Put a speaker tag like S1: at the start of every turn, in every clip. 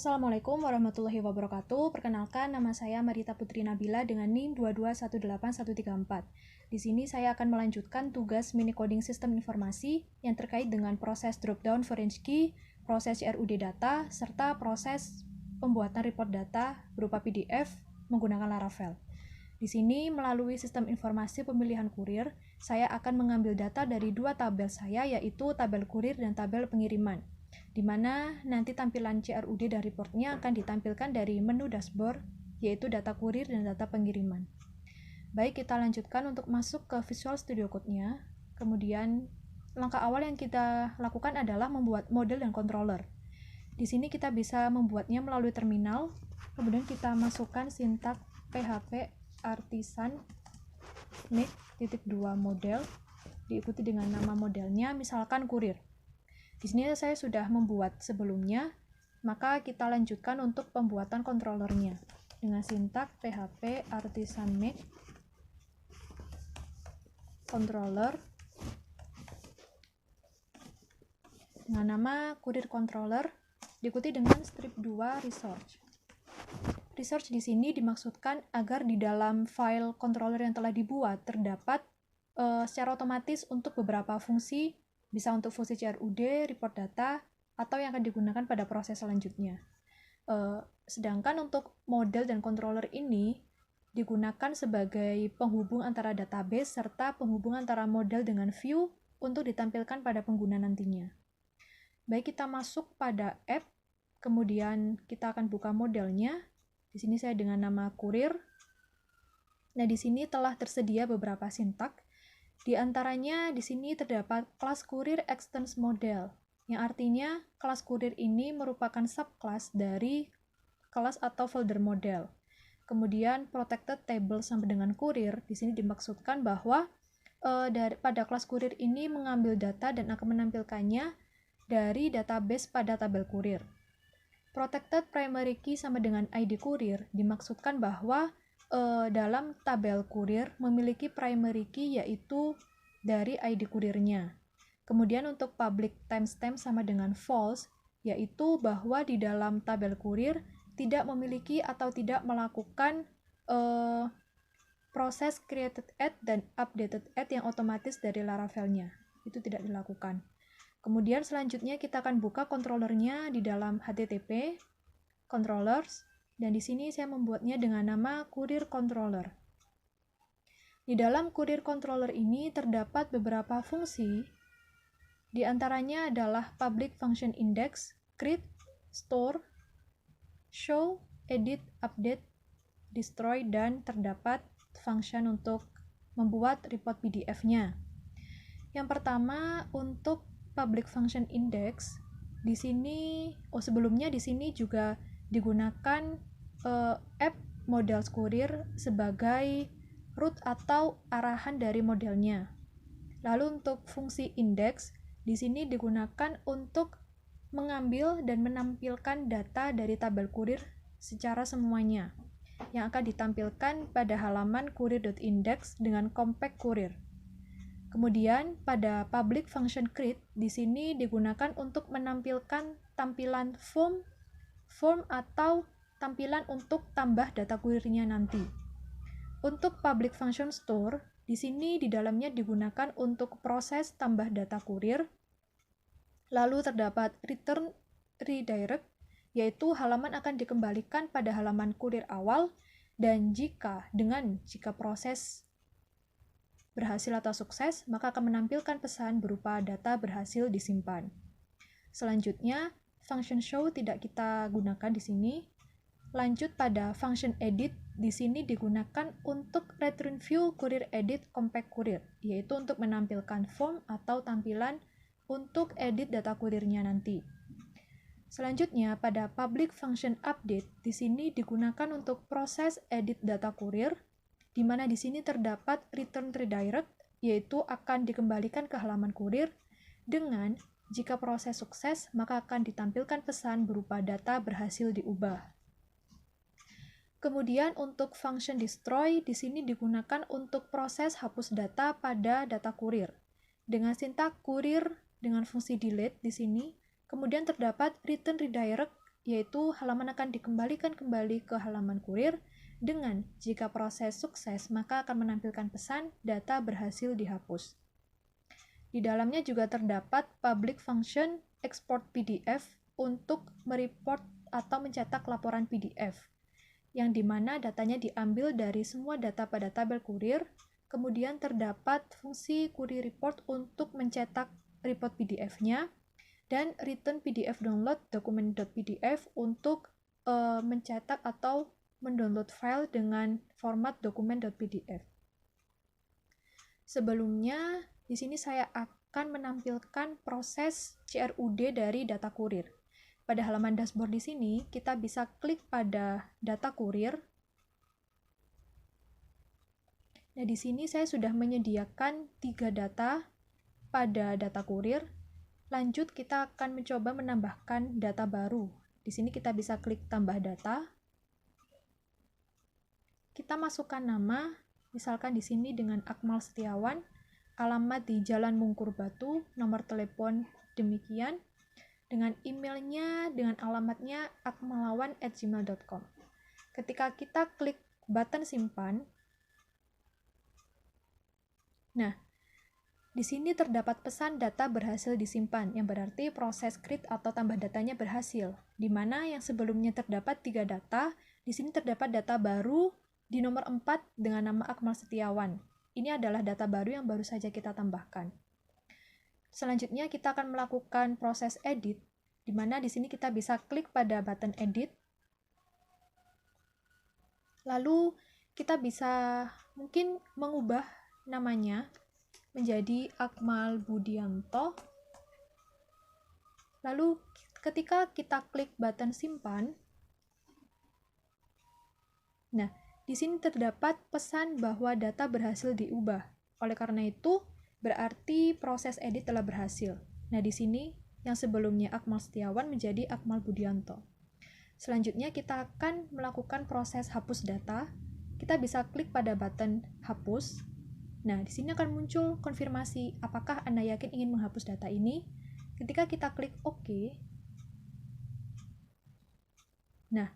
S1: Assalamualaikum warahmatullahi wabarakatuh. Perkenalkan, nama saya Marita Putri Nabila dengan NIM 2218134. Di sini saya akan melanjutkan tugas mini coding sistem informasi yang terkait dengan proses drop-down foreign key, proses CRUD data, serta proses pembuatan report data berupa PDF menggunakan Laravel. Di sini, melalui sistem informasi pemilihan kurir, saya akan mengambil data dari dua tabel saya, yaitu tabel kurir dan tabel pengiriman, di mana nanti tampilan CRUD dan reportnya akan ditampilkan dari menu dashboard, yaitu data kurir dan data pengiriman. Baik, kita lanjutkan untuk masuk ke Visual Studio Code-nya. Kemudian, langkah awal yang kita lakukan adalah membuat model dan controller. Di sini kita bisa membuatnya melalui terminal, kemudian kita masukkan sintak php artisan make.2 model, diikuti dengan nama modelnya, misalkan kurir. Di sini saya sudah membuat sebelumnya, maka kita lanjutkan untuk pembuatan controllernya dengan sintak php artisan make controller dengan nama kurir controller, diikuti dengan strip 2 resource. Resource di sini dimaksudkan agar di dalam file controller yang telah dibuat terdapat secara otomatis untuk beberapa fungsi, bisa untuk fungsi CRUD, report data, atau yang akan digunakan pada proses selanjutnya. Sedangkan untuk model dan controller ini digunakan sebagai penghubung antara database serta penghubung antara model dengan view untuk ditampilkan pada pengguna nantinya. Baik, kita masuk pada app, kemudian kita akan buka modelnya. Di sini saya dengan nama kurir. Nah, di sini telah tersedia beberapa sintak. Di antaranya di sini terdapat kelas kurir extends model, yang artinya kelas kurir ini merupakan subclass dari kelas atau folder model. Kemudian protected table sampai dengan kurir, di sini dimaksudkan bahwa pada kelas kurir ini mengambil data dan akan menampilkannya dari database pada tabel kurir. Protected primary key sama dengan ID kurir dimaksudkan bahwa dalam tabel kurir memiliki primary key yaitu dari ID kurirnya. Kemudian untuk public timestamp sama dengan false, yaitu bahwa di dalam tabel kurir tidak memiliki atau tidak melakukan proses created add dan updated add yang otomatis dari Laravelnya. Itu tidak dilakukan. Kemudian selanjutnya kita akan buka controllernya di dalam HTTP controllers, dan di sini saya membuatnya dengan nama kurir controller. Di dalam kurir controller ini terdapat beberapa fungsi, di antaranya adalah public function index, create, store, show, edit, update, destroy, dan terdapat function untuk membuat report PDF-nya. Yang pertama, untuk public function index, di sini sebelumnya di sini juga digunakan app model kurir sebagai root atau arahan dari modelnya. Lalu untuk fungsi index di sini digunakan untuk mengambil dan menampilkan data dari tabel kurir secara semuanya yang akan ditampilkan pada halaman kurir.index dengan compact kurir. Kemudian pada public function create di sini digunakan untuk menampilkan tampilan form atau tampilan untuk tambah data kurirnya nanti. Untuk public function store di sini di dalamnya digunakan untuk proses tambah data kurir. Lalu terdapat return redirect, yaitu halaman akan dikembalikan pada halaman kurir awal, dan jika proses berhasil atau sukses, maka akan menampilkan pesan berupa data berhasil disimpan. Selanjutnya, function show tidak kita gunakan di sini. Lanjut pada function edit, di sini digunakan untuk return view kurir edit compact kurir, yaitu untuk menampilkan form atau tampilan untuk edit data kurirnya nanti. Selanjutnya, pada public function update, di sini digunakan untuk proses edit data kurir, di mana di sini terdapat return redirect, yaitu akan dikembalikan ke halaman kurir dengan jika proses sukses, maka akan ditampilkan pesan berupa data berhasil diubah. Kemudian untuk function destroy, di sini digunakan untuk proses hapus data pada data kurir. Dengan sintak kurir dengan fungsi delete di sini, kemudian terdapat return redirect yaitu halaman akan dikembalikan kembali ke halaman kurir dengan jika proses sukses maka akan menampilkan pesan data berhasil dihapus. Di dalamnya juga terdapat public function export PDF untuk mereport atau mencetak laporan PDF, yang dimana datanya diambil dari semua data pada tabel kurir, kemudian terdapat fungsi query report untuk mencetak report PDF-nya, dan return PDF download dokumen.pdf untuk mencetak atau mendownload file dengan format dokumen.pdf. Sebelumnya, di sini saya akan menampilkan proses CRUD dari data kurir. Pada halaman dashboard di sini, kita bisa klik pada data kurir. Nah, di sini saya sudah menyediakan 3 data pada data kurir. Lanjut, kita akan mencoba menambahkan data baru. Di sini kita bisa klik tambah data. Kita masukkan nama, misalkan di sini dengan Akmal Setiawan, alamat di Jalan Mungkur Batu, nomor telepon demikian, dengan emailnya, dengan alamatnya akmalawan@gmail.com. Ketika kita klik button simpan, nah, di sini terdapat pesan data berhasil disimpan, yang berarti proses create atau tambah datanya berhasil, di mana yang sebelumnya terdapat 3 data, di sini terdapat data baru di nomor 4 dengan nama Akmal Setiawan. Ini adalah data baru yang baru saja kita tambahkan. Selanjutnya kita akan melakukan proses edit, di mana di sini kita bisa klik pada button edit. Lalu kita bisa mungkin mengubah namanya menjadi Akmal Budianto. Lalu ketika kita klik button simpan, nah, di sini terdapat pesan bahwa data berhasil diubah. Oleh karena itu, berarti proses edit telah berhasil. Nah, di sini yang sebelumnya Akmal Setiawan menjadi Akmal Budianto. Selanjutnya kita akan melakukan proses hapus data. Kita bisa klik pada button hapus. Nah, di sini akan muncul konfirmasi apakah Anda yakin ingin menghapus data ini. Ketika kita klik OK, nah,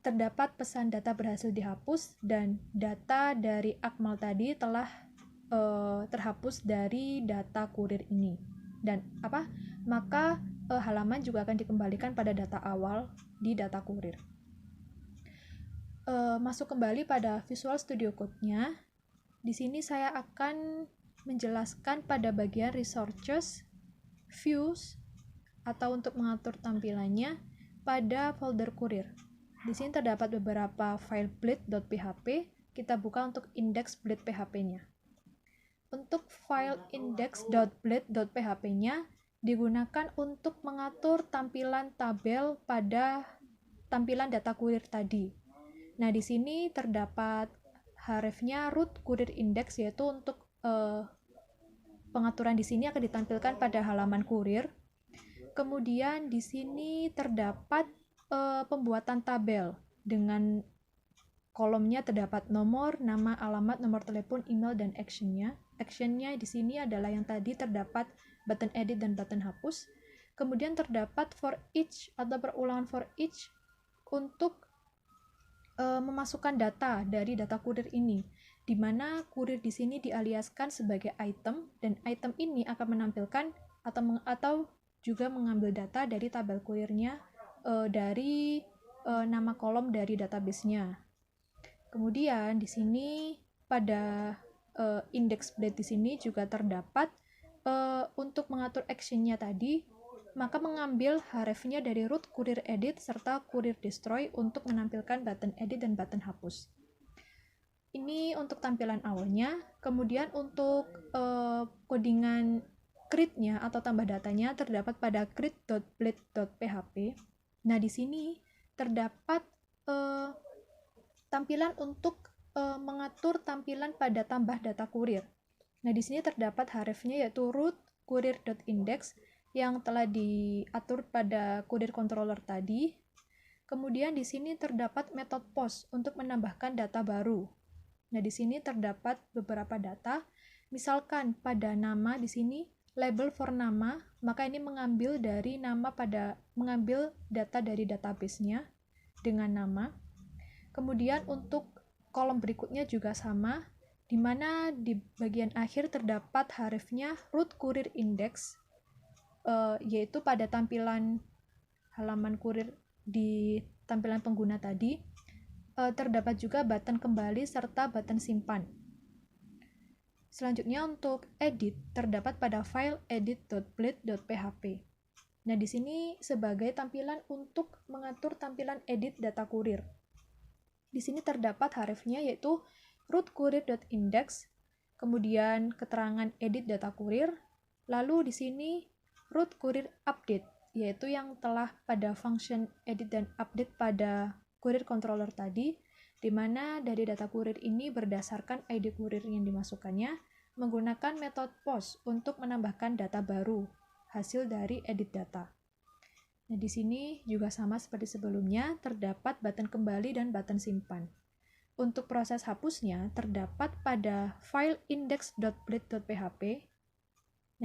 S1: terdapat pesan data berhasil dihapus dan data dari Akmal tadi telah terhapus dari data kurir ini. Dan maka halaman juga akan dikembalikan pada data awal di data kurir. Masuk kembali pada Visual Studio Code-nya. Di sini saya akan menjelaskan pada bagian resources, views, atau untuk mengatur tampilannya pada folder kurir. Di sini terdapat beberapa file bleed.php. Kita buka untuk index bleed PHP-nya. Untuk file index.bleed.php-nya digunakan untuk mengatur tampilan tabel pada tampilan data kurir tadi. Nah, di sini terdapat href-nya root kurir index, yaitu untuk pengaturan di sini akan ditampilkan pada halaman kurir. Kemudian di sini terdapat pembuatan tabel dengan kolomnya terdapat nomor, nama, alamat, nomor telepon, email, dan action-nya. Action-nya di sini adalah yang tadi terdapat button edit dan button hapus. Kemudian terdapat for each atau perulangan for each untuk memasukkan data dari data kurir ini, di mana kurir di sini dialiaskan sebagai item, dan item ini akan menampilkan atau juga mengambil data dari tabel kurirnya dari nama kolom dari database-nya. Kemudian di sini pada index bleed di sini juga terdapat untuk mengatur action-nya tadi, maka mengambil href-nya dari root kurir edit serta kurir destroy untuk menampilkan button edit dan button hapus. Ini untuk tampilan awalnya. Kemudian untuk codingan create-nya atau tambah datanya terdapat pada create.bleed.php. Nah, di sini terdapat tampilan untuk mengatur tampilan pada tambah data kurir. Nah, di sini terdapat href-nya yaitu root kurir.index yang telah diatur pada kurir controller tadi. Kemudian di sini terdapat metode post untuk menambahkan data baru. Nah, di sini terdapat beberapa data. Misalkan pada nama di sini label for nama, maka ini mengambil data dari database-nya dengan nama. Kemudian untuk kolom berikutnya juga sama, di mana di bagian akhir terdapat harifnya root kurir index, yaitu pada tampilan halaman kurir di tampilan pengguna tadi, terdapat juga button kembali serta button simpan. Selanjutnya untuk edit terdapat pada file edit.blade.php. Nah, di sini sebagai tampilan untuk mengatur tampilan edit data kurir. Di sini terdapat harifnya yaitu root kurir.index, kemudian keterangan edit data kurir, lalu di sini root kurir update, yaitu yang telah pada function edit dan update pada kurir controller tadi, di mana dari data kurir ini berdasarkan ID kurir yang dimasukkannya, menggunakan metode post untuk menambahkan data baru, hasil dari edit data. Nah, di sini juga sama seperti sebelumnya, terdapat button kembali dan button simpan. Untuk proses hapusnya, terdapat pada file index.blade.php.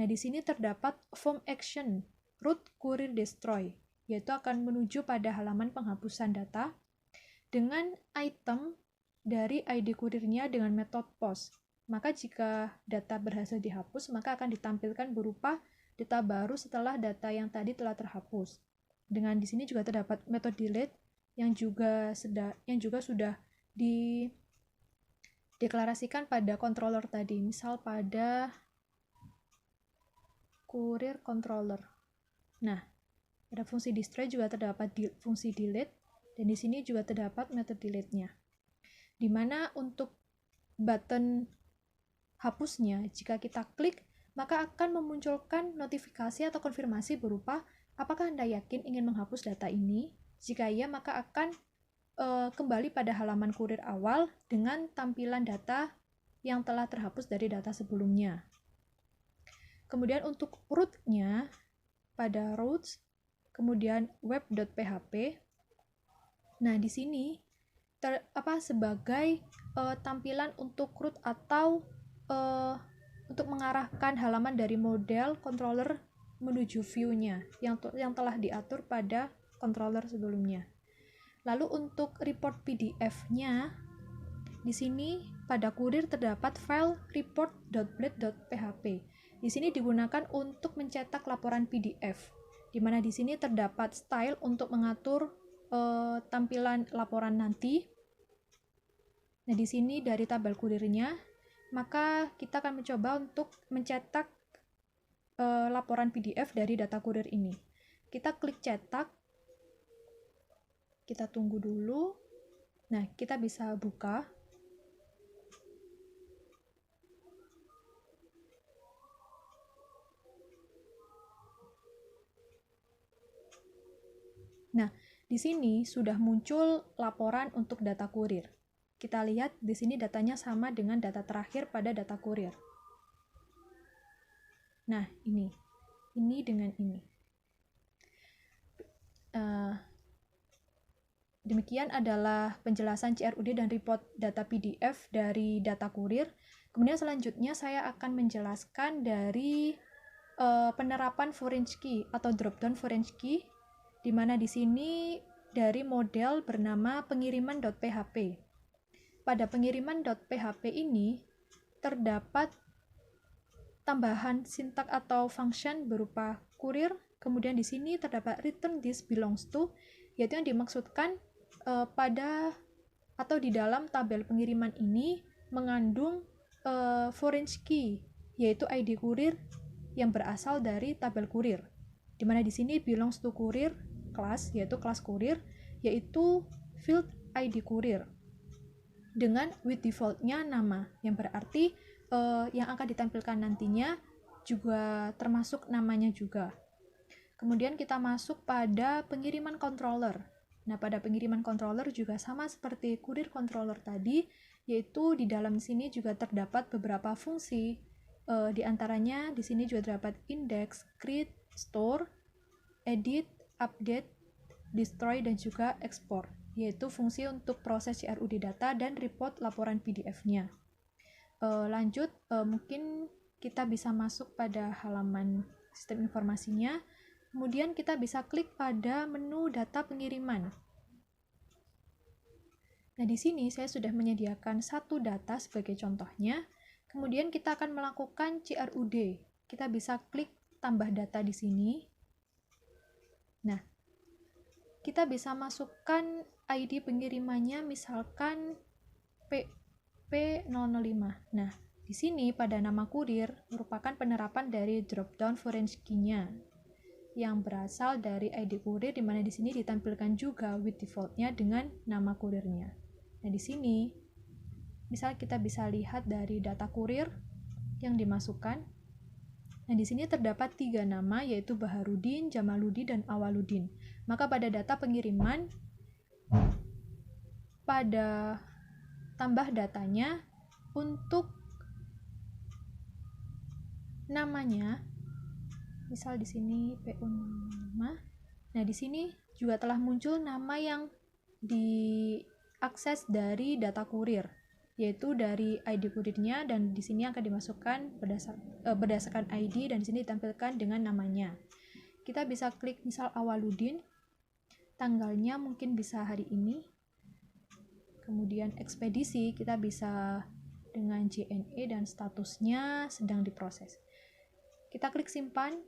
S1: Nah, di sini terdapat form action root kurir destroy, yaitu akan menuju pada halaman penghapusan data dengan item dari ID kurirnya dengan metode post. Maka jika data berhasil dihapus, maka akan ditampilkan berupa data baru setelah data yang tadi telah terhapus. Dengan di sini juga terdapat metode delete yang juga sudah dideklarasikan pada controller tadi, misal pada kurir controller. Nah, pada fungsi destroy juga terdapat fungsi delete, dan di sini juga terdapat metode delete-nya. Di mana untuk button hapusnya, jika kita klik, maka akan memunculkan notifikasi atau konfirmasi berupa apakah Anda yakin ingin menghapus data ini? Jika iya, maka akan kembali pada halaman kurir awal dengan tampilan data yang telah terhapus dari data sebelumnya. Kemudian untuk root-nya, pada routes, kemudian web.php. Nah, di sini sebagai tampilan untuk root atau untuk mengarahkan halaman dari model controller menuju view-nya yang telah diatur pada controller sebelumnya. Lalu untuk report PDF-nya, di sini pada kurir terdapat file report.blade.php. Di sini digunakan untuk mencetak laporan PDF, di mana di sini terdapat style untuk mengatur tampilan laporan nanti. Nah, di sini dari tabel kurirnya, maka kita akan mencoba untuk mencetak laporan PDF dari data kurir ini. Kita klik cetak, kita tunggu dulu. Nah, kita bisa buka. Nah, di sini sudah muncul laporan untuk data kurir. Kita lihat di sini datanya sama dengan data terakhir pada data kurir. Nah, ini dengan ini. Demikian adalah penjelasan CRUD dan report data PDF dari data kurir. Kemudian selanjutnya saya akan menjelaskan dari penerapan foreign key atau drop-down foreign key, di mana di sini dari model bernama pengiriman.php. Pada pengiriman.php ini terdapat tambahan sintak atau function berupa kurir, kemudian di sini terdapat return this belongs to, yaitu yang dimaksudkan pada atau di dalam tabel pengiriman ini mengandung foreign key, yaitu ID kurir yang berasal dari tabel kurir, di mana di sini belongs to kurir class, yaitu kelas kurir, yaitu field ID kurir dengan with default-nya nama, yang berarti yang akan ditampilkan nantinya juga termasuk namanya juga. Kemudian kita masuk pada pengiriman controller. Nah, pada pengiriman controller juga sama seperti kurir controller tadi, yaitu di dalam sini juga terdapat beberapa fungsi. Di antaranya di sini juga terdapat index, create, store, edit, update, destroy, dan juga export, yaitu fungsi untuk proses CRUD data dan report laporan PDF-nya. Lanjut, mungkin kita bisa masuk pada halaman sistem informasinya. Kemudian kita bisa klik pada menu data pengiriman. Nah, di sini saya sudah menyediakan satu data sebagai contohnya. Kemudian kita akan melakukan CRUD. Kita bisa klik tambah data di sini. Nah, kita bisa masukkan ID pengirimannya misalkan P005. Nah, di sini pada nama kurir merupakan penerapan dari drop-down foreign key-nya yang berasal dari ID kurir, di mana di sini ditampilkan juga with default-nya dengan nama kurirnya. Nah, di sini misal kita bisa lihat dari data kurir yang dimasukkan. Nah, di sini terdapat 3 nama, yaitu Baharudin, Jamaludin, dan Awaludin. Maka pada data pengiriman, pada tambah datanya untuk namanya, misal di sini PU05. Nah, di sini juga telah muncul nama yang diakses dari data kurir, yaitu dari ID kurirnya, dan di sini akan dimasukkan berdasarkan ID, dan di sini ditampilkan dengan namanya. Kita bisa klik misal Awaludin, tanggalnya mungkin bisa hari ini. Kemudian ekspedisi kita bisa dengan JNE dan statusnya sedang diproses. Kita klik simpan.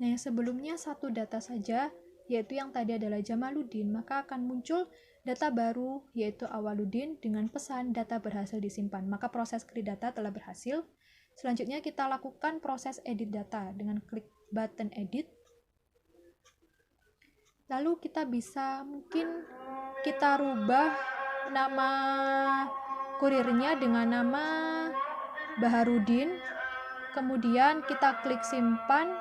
S1: Nah, yang sebelumnya satu data saja, yaitu yang tadi adalah Jamaludin, maka akan muncul data baru, yaitu Awaludin, dengan pesan data berhasil disimpan. Maka proses create data telah berhasil. Selanjutnya kita lakukan proses edit data dengan klik button edit. Lalu kita bisa mungkin kita rubah nama kurirnya dengan nama Baharudin. Kemudian kita klik simpan.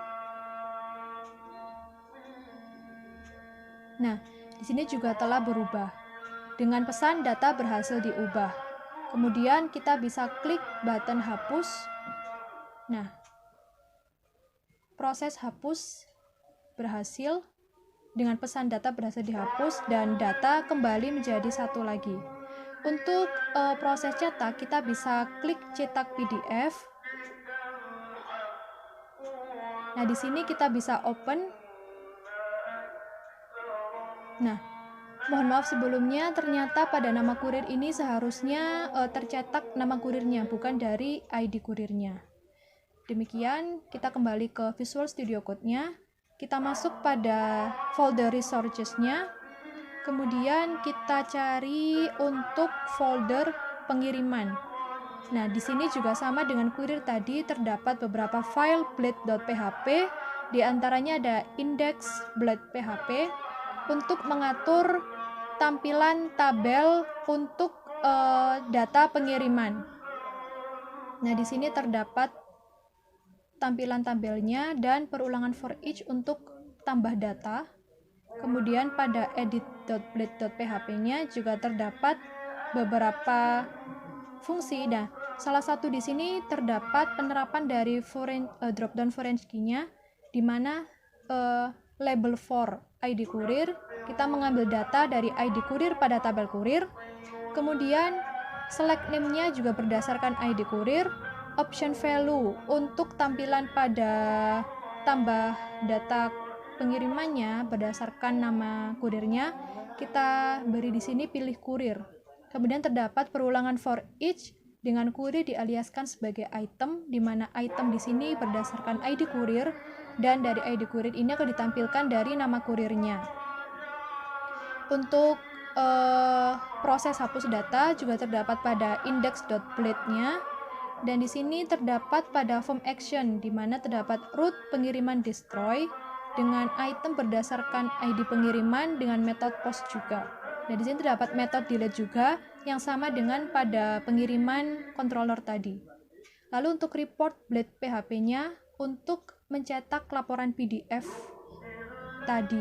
S1: Nah, di sini juga telah berubah dengan pesan data berhasil diubah. Kemudian kita bisa klik button hapus. Nah, proses hapus berhasil dengan pesan data berhasil dihapus dan data kembali menjadi satu lagi. Untuk proses cetak, kita bisa klik cetak PDF. Nah, di sini kita bisa open. Nah, mohon maaf sebelumnya, ternyata pada nama kurir ini seharusnya tercetak nama kurirnya, bukan dari ID kurirnya. Demikian, kita kembali ke Visual Studio Code-nya. Kita masuk pada folder resources-nya. Kemudian kita cari untuk folder pengiriman. Nah, di sini juga sama dengan kurir tadi, terdapat beberapa file blade.php. Di antaranya ada index.php untuk mengatur tampilan tabel untuk data pengiriman. Nah, di sini terdapat tampilan tabelnya dan perulangan for each untuk tambah data. Kemudian pada edit.blade.php-nya juga terdapat beberapa fungsi. Nah, salah satu di sini terdapat penerapan dari drop-down foreign key-nya, di mana label for ID kurir, kita mengambil data dari ID kurir pada tabel kurir. Kemudian select name-nya juga berdasarkan ID kurir. Option value untuk tampilan pada tambah data pengirimannya berdasarkan nama kurirnya, kita beri di sini pilih kurir. Kemudian terdapat perulangan for each dengan kurir dialiaskan sebagai item, di mana item di sini berdasarkan ID kurir, dan dari ID kurir ini akan ditampilkan dari nama kurirnya. Untuk proses hapus data juga terdapat pada index.blade-nya. Dan di sini terdapat pada form action, di mana terdapat root pengiriman destroy dengan item berdasarkan ID pengiriman dengan metode post juga. Dan di sini terdapat metode delete juga yang sama dengan pada pengiriman controller tadi. Lalu untuk report blade PHP-nya untuk mencetak laporan PDF tadi.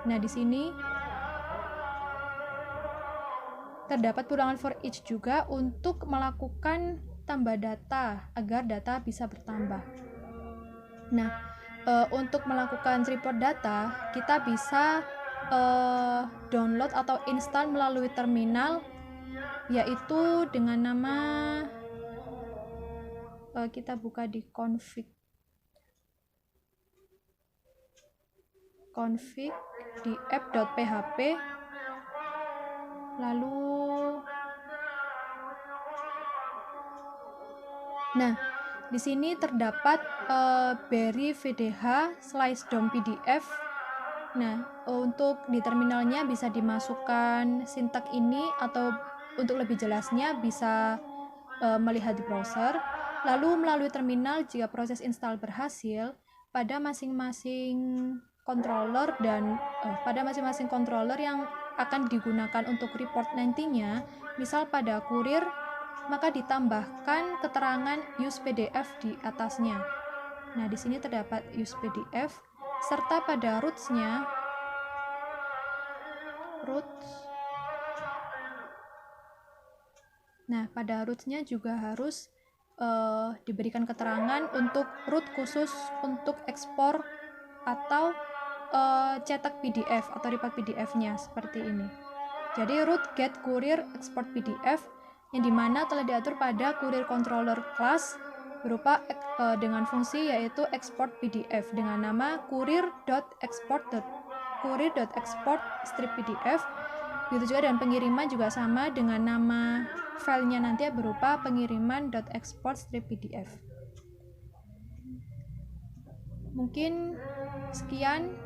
S1: Nah, di sini terdapat perulangan for each juga untuk melakukan tambah data agar data bisa bertambah. Nah, untuk melakukan report data, kita bisa download atau install melalui terminal, yaitu dengan nama kita buka di config di app.php, lalu nah di sini terdapat Berry VDH slice DOM PDF. Nah, untuk di terminalnya bisa dimasukkan sintak ini, atau untuk lebih jelasnya bisa melihat di browser. Lalu melalui terminal, jika proses install berhasil, pada masing-masing controller yang akan digunakan untuk report nantinya, misal pada kurir, maka ditambahkan keterangan use PDF di atasnya. Nah, di sini terdapat use PDF, serta pada roots-nya, nah pada roots-nya juga harus diberikan keterangan untuk root khusus untuk ekspor atau cetak PDF atau report PDF-nya seperti ini. Jadi root get courier export PDF, yang dimana telah diatur pada courier controller class berupa dengan fungsi yaitu export PDF dengan nama courier.export strip PDF. Begitu juga, dan pengiriman juga sama dengan nama filenya nanti berupa pengiriman.export strip PDF. Mungkin sekian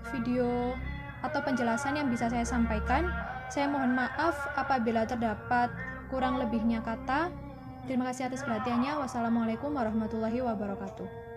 S1: video atau penjelasan yang bisa saya sampaikan. Saya mohon maaf apabila terdapat kurang lebihnya kata. Terima kasih atas perhatiannya. Wassalamualaikum warahmatullahi wabarakatuh.